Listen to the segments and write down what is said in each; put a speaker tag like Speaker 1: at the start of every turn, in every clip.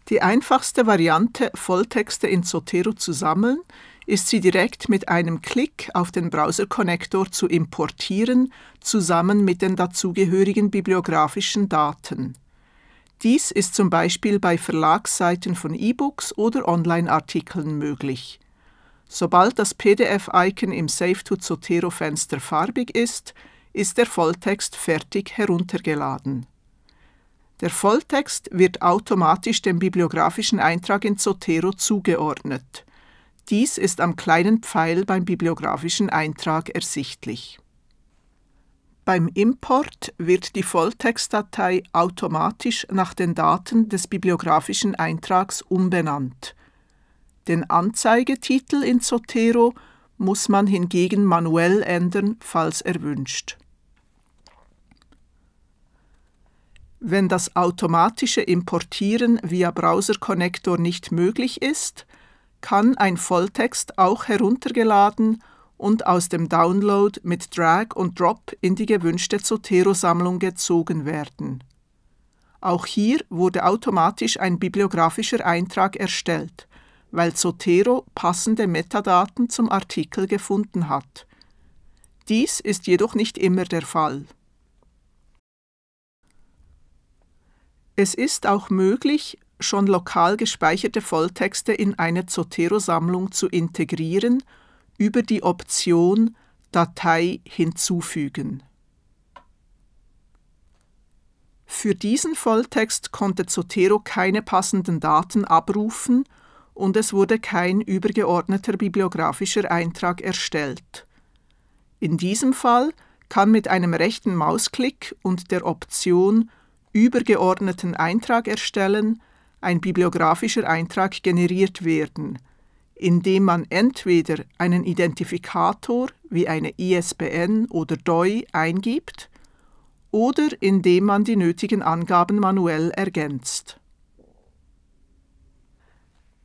Speaker 1: Die einfachste Variante, Volltexte in Zotero zu sammeln, ist sie direkt mit einem Klick auf den Browser-Konnektor zu importieren, zusammen mit den dazugehörigen bibliografischen Daten. Dies ist zum Beispiel bei Verlagsseiten von E-Books oder Online-Artikeln möglich. Sobald das PDF-Icon im Save to Zotero-Fenster farbig ist, ist der Volltext fertig heruntergeladen. Der Volltext wird automatisch dem bibliografischen Eintrag in Zotero zugeordnet. Dies ist am kleinen Pfeil beim bibliografischen Eintrag ersichtlich. Beim Import wird die Volltextdatei automatisch nach den Daten des bibliografischen Eintrags umbenannt. Den Anzeigetitel in Zotero muss man hingegen manuell ändern, falls erwünscht. Wenn das automatische Importieren via Browser-Konnektor nicht möglich ist, kann ein Volltext auch heruntergeladen und aus dem Download mit Drag und Drop in die gewünschte Zotero-Sammlung gezogen werden. Auch hier wurde automatisch ein bibliografischer Eintrag erstellt, weil Zotero passende Metadaten zum Artikel gefunden hat. Dies ist jedoch nicht immer der Fall. Es ist auch möglich, schon lokal gespeicherte Volltexte in eine Zotero-Sammlung zu integrieren über die Option Datei hinzufügen. Für diesen Volltext konnte Zotero keine passenden Daten abrufen und es wurde kein übergeordneter bibliografischer Eintrag erstellt. In diesem Fall kann mit einem rechten Mausklick und der Option Übergeordneten Eintrag erstellen ein bibliografischer Eintrag generiert werden, indem man entweder einen Identifikator wie eine ISBN oder DOI eingibt oder indem man die nötigen Angaben manuell ergänzt.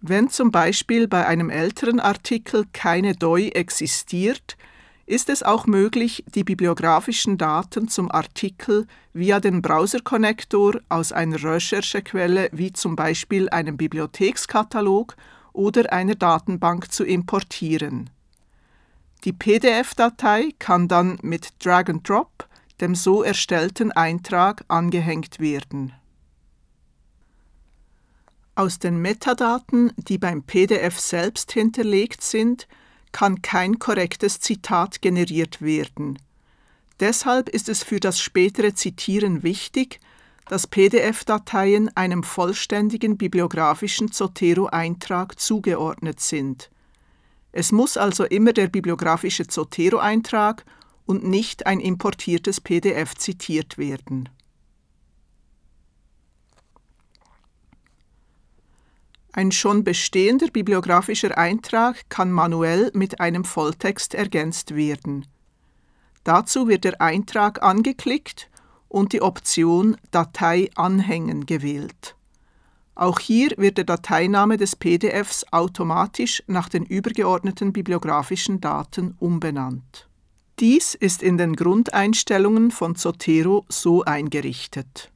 Speaker 1: Wenn zum Beispiel bei einem älteren Artikel keine DOI existiert, ist es auch möglich, die bibliografischen Daten zum Artikel via den Browser-Konnektor aus einer Recherchequelle wie zum Beispiel einem Bibliothekskatalog oder einer Datenbank zu importieren. Die PDF-Datei kann dann mit Drag and Drop dem so erstellten Eintrag angehängt werden. Aus den Metadaten, die beim PDF selbst hinterlegt sind, kann kein korrektes Zitat generiert werden. Deshalb ist es für das spätere Zitieren wichtig, dass PDF-Dateien einem vollständigen bibliografischen Zotero-Eintrag zugeordnet sind. Es muss also immer der bibliografische Zotero-Eintrag und nicht ein importiertes PDF zitiert werden. Ein schon bestehender bibliografischer Eintrag kann manuell mit einem Volltext ergänzt werden. Dazu wird der Eintrag angeklickt und die Option Datei anhängen gewählt. Auch hier wird der Dateiname des PDFs automatisch nach den übergeordneten bibliografischen Daten umbenannt. Dies ist in den Grundeinstellungen von Zotero so eingerichtet.